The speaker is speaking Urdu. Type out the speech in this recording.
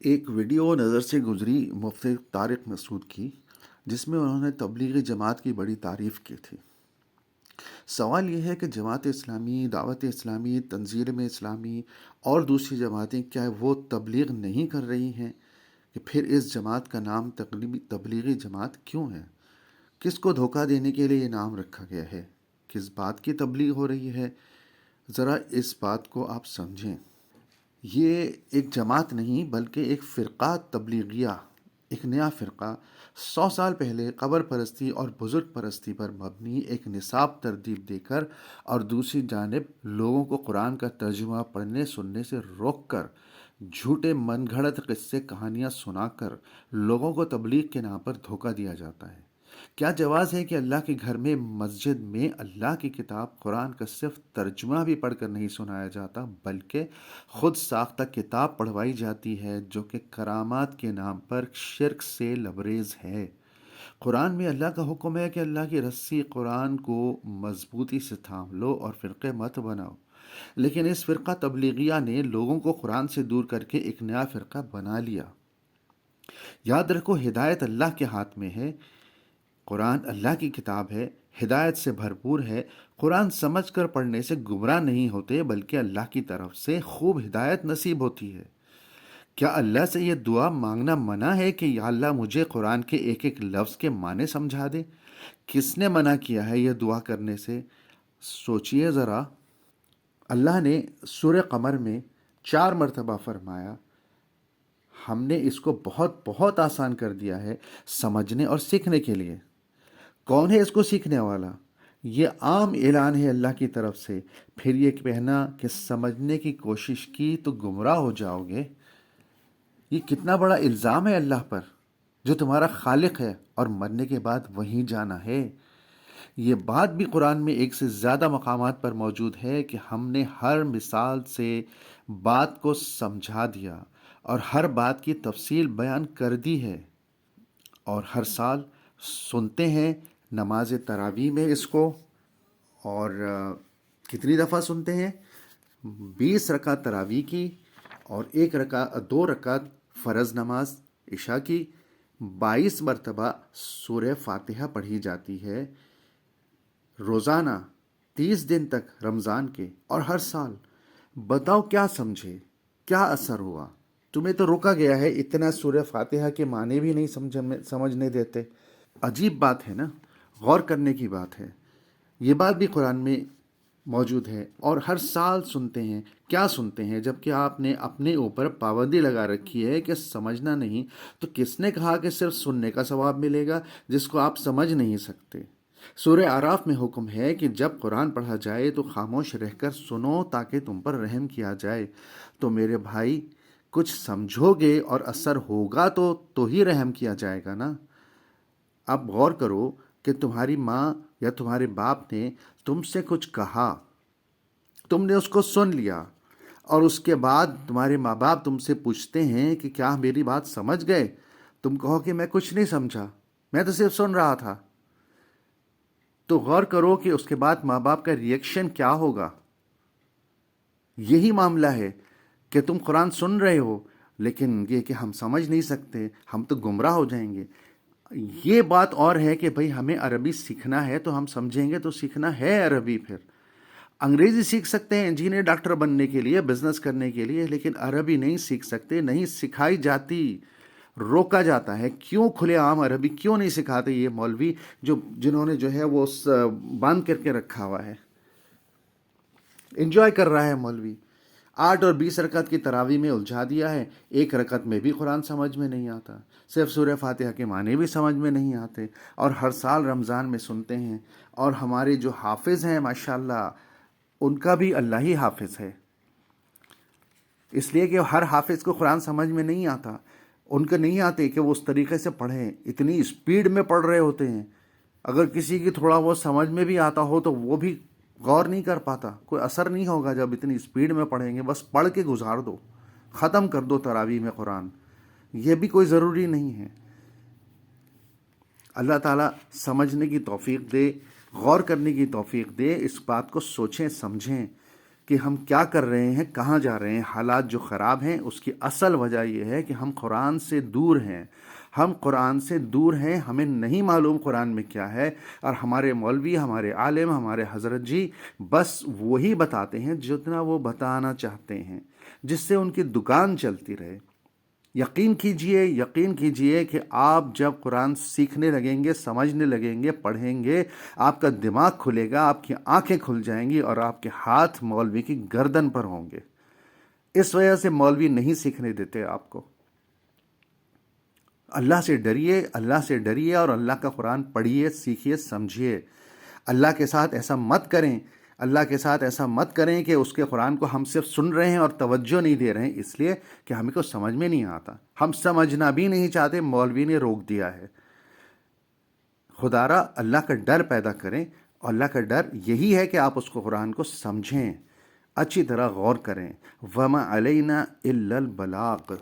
ایک ویڈیو نظر سے گزری مفتی طارق مسعود کی، جس میں انہوں نے تبلیغی جماعت کی بڑی تعریف کی تھی۔ سوال یہ ہے کہ جماعت اسلامی، دعوت اسلامی، تنظیم اسلامی اور دوسری جماعتیں کیا وہ تبلیغ نہیں کر رہی ہیں؟ کہ پھر اس جماعت کا نام تبلیغی جماعت کیوں ہے؟ کس کو دھوکہ دینے کے لیے یہ نام رکھا گیا ہے؟ کس بات کی تبلیغ ہو رہی ہے؟ ذرا اس بات کو آپ سمجھیں۔ یہ ایک جماعت نہیں بلکہ ایک فرقہ تبلیغیہ، ایک نیا فرقہ 100 سال پہلے قبر پرستی اور بزرگ پرستی پر مبنی ایک نصاب ترتیب دے کر اور دوسری جانب لوگوں کو قرآن کا ترجمہ پڑھنے سننے سے روک کر جھوٹے من گھڑت قصے کہانیاں سنا کر لوگوں کو تبلیغ کے نام پر دھوکہ دیا جاتا ہے۔ کیا جواز ہے کہ اللہ کے گھر میں، مسجد میں اللہ کی کتاب قرآن کا صرف ترجمہ بھی پڑھ کر نہیں سنایا جاتا بلکہ خود ساختہ کتاب پڑھوائی جاتی ہے جو کہ کرامات کے نام پر شرک سے لبریز ہے؟ قرآن میں اللہ کا حکم ہے کہ اللہ کی رسی قرآن کو مضبوطی سے تھام لو اور فرقے مت بناؤ، لیکن اس فرقہ تبلیغیہ نے لوگوں کو قرآن سے دور کر کے ایک نیا فرقہ بنا لیا۔ یاد رکھو، ہدایت اللہ کے ہاتھ میں ہے۔ قرآن اللہ کی کتاب ہے، ہدایت سے بھرپور ہے۔ قرآن سمجھ کر پڑھنے سے گمراہ نہیں ہوتے بلکہ اللہ کی طرف سے خوب ہدایت نصیب ہوتی ہے۔ کیا اللہ سے یہ دعا مانگنا منع ہے کہ یا اللہ مجھے قرآن کے ایک ایک لفظ کے معنی سمجھا دے؟ کس نے منع کیا ہے یہ دعا کرنے سے؟ سوچئے ذرا۔ اللہ نے سورہ قمر میں 4 مرتبہ فرمایا، ہم نے اس کو بہت بہت آسان کر دیا ہے سمجھنے اور سیکھنے کے لیے۔ کون ہے اس کو سیکھنے والا؟ یہ عام اعلان ہے اللہ کی طرف سے، پھر یہ کہنا کہ سمجھنے کی کوشش کی تو گمراہ ہو جاؤ گے۔ یہ کتنا بڑا الزام ہے اللہ پر، جو تمہارا خالق ہے اور مرنے کے بعد وہیں جانا ہے۔ یہ بات بھی قرآن میں ایک سے زیادہ مقامات پر موجود ہے کہ ہم نے ہر مثال سے بات کو سمجھا دیا اور ہر بات کی تفصیل بیان کر دی ہے۔ اور ہر سال سنتے ہیں نماز تراویح میں اس کو، اور کتنی دفعہ سنتے ہیں؟ 20 رکعت تراویح کی اور 2 رکعت فرض نماز عشاء کی۔ 22 مرتبہ سورہ فاتحہ پڑھی جاتی ہے روزانہ 30 دن تک رمضان کے، اور ہر سال۔ بتاؤ کیا سمجھے، کیا اثر ہوا؟ تمہیں تو روکا گیا ہے، اتنا سورہ فاتحہ کے معنی بھی نہیں سمجھنے دیتے۔ عجیب بات ہے نا، غور کرنے کی بات ہے۔ یہ بات بھی قرآن میں موجود ہے، اور ہر سال سنتے ہیں۔ کیا سنتے ہیں؟ جبکہ آپ نے اپنے اوپر پابندی لگا رکھی ہے کہ سمجھنا نہیں، تو کس نے کہا کہ صرف سننے کا ثواب ملے گا جس کو آپ سمجھ نہیں سکتے؟ سورہ اعراف میں حکم ہے کہ جب قرآن پڑھا جائے تو خاموش رہ کر سنو تاکہ تم پر رحم کیا جائے۔ تو میرے بھائی، کچھ سمجھو گے اور اثر ہوگا تو ہی رحم کیا جائے گا نا۔ اب غور کرو کہ تمہاری ماں یا تمہارے باپ نے تم سے کچھ کہا، تم نے اس کو سن لیا، اور اس کے بعد تمہارے ماں باپ تم سے پوچھتے ہیں کہ کیا میری بات سمجھ گئے؟ تم کہو کہ میں کچھ نہیں سمجھا، میں تو صرف سن رہا تھا۔ تو غور کرو کہ اس کے بعد ماں باپ کا ریئیکشن کیا ہوگا۔ یہی معاملہ ہے کہ تم قرآن سن رہے ہو لیکن یہ کہ ہم سمجھ نہیں سکتے، ہم تو گمراہ ہو جائیں گے۔ یہ بات اور ہے کہ بھئی ہمیں عربی سیکھنا ہے تو ہم سمجھیں گے، تو سیکھنا ہے عربی۔ پھر انگریزی سیکھ سکتے ہیں انجینئر ڈاکٹر بننے کے لیے، بزنس کرنے کے لیے، لیکن عربی نہیں سیکھ سکتے، نہیں سکھائی جاتی، روکا جاتا ہے۔ کیوں کھلے عام عربی کیوں نہیں سکھاتے یہ مولوی جنہوں نے جو ہے وہ باندھ کر کے رکھا ہوا ہے؟ انجوائے کر رہا ہے مولوی۔ 8 اور 20 رکعت کی تراویح میں الجھا دیا ہے، 1 رکعت میں بھی قرآن سمجھ میں نہیں آتا، صرف سورہ فاتحہ کے معنی بھی سمجھ میں نہیں آتے، اور ہر سال رمضان میں سنتے ہیں۔ اور ہمارے جو حافظ ہیں ماشاءاللہ، ان کا بھی اللہ ہی حافظ ہے، اس لیے کہ ہر حافظ کو قرآن سمجھ میں نہیں آتا، ان کو نہیں آتے کہ وہ اس طریقے سے پڑھیں، اتنی اسپیڈ میں پڑھ رہے ہوتے ہیں۔ اگر کسی کی تھوڑا بہت سمجھ میں بھی آتا ہو تو وہ بھی غور نہیں کر پاتا، کوئی اثر نہیں ہوگا جب اتنی اسپیڈ میں پڑھیں گے۔ بس پڑھ کے گزار دو، ختم کر دو تراویح میں قرآن، یہ بھی کوئی ضروری نہیں ہے۔ اللہ تعالیٰ سمجھنے کی توفیق دے، غور کرنے کی توفیق دے، اس بات کو سوچیں سمجھیں کہ ہم کیا کر رہے ہیں، کہاں جا رہے ہیں، حالات جو خراب ہیں اس کی اصل وجہ یہ ہے کہ ہم قرآن سے دور ہیں. ہم قرآن سے دور ہیں، ہمیں نہیں معلوم قرآن میں کیا ہے، اور ہمارے مولوی، ہمارے عالم، ہمارے حضرت جی بس وہی بتاتے ہیں جتنا وہ بتانا چاہتے ہیں، جس سے ان کی دکان چلتی رہے. یقین کیجئے کہ آپ جب قرآن سیکھنے لگیں گے، سمجھنے لگیں گے، پڑھیں گے، آپ کا دماغ کھلے گا، آپ کی آنکھیں کھل جائیں گی، اور آپ کے ہاتھ مولوی کی گردن پر ہوں گے. اس وجہ سے مولوی نہیں سیکھنے دیتے آپ کو. اللہ سے ڈریے، اللہ سے ڈریے، اور اللہ کا قرآن پڑھیے، سیکھیے، سمجھیے. اللہ کے ساتھ ایسا مت کریں، اللہ کے ساتھ ایسا مت کریں کہ اس کے قرآن کو ہم صرف سن رہے ہیں اور توجہ نہیں دے رہے ہیں، اس لیے کہ ہمیں کو سمجھ میں نہیں آتا. ہم سمجھنا بھی نہیں چاہتے، مولوی نے روک دیا ہے. خدا را اللہ کا ڈر پیدا کریں، اور اللہ کا ڈر یہی ہے کہ آپ اس کو قرآن کو سمجھیں، اچھی طرح غور کریں. وَمَا عَلَيْنَا إِلَّا الْبَلَاغُ.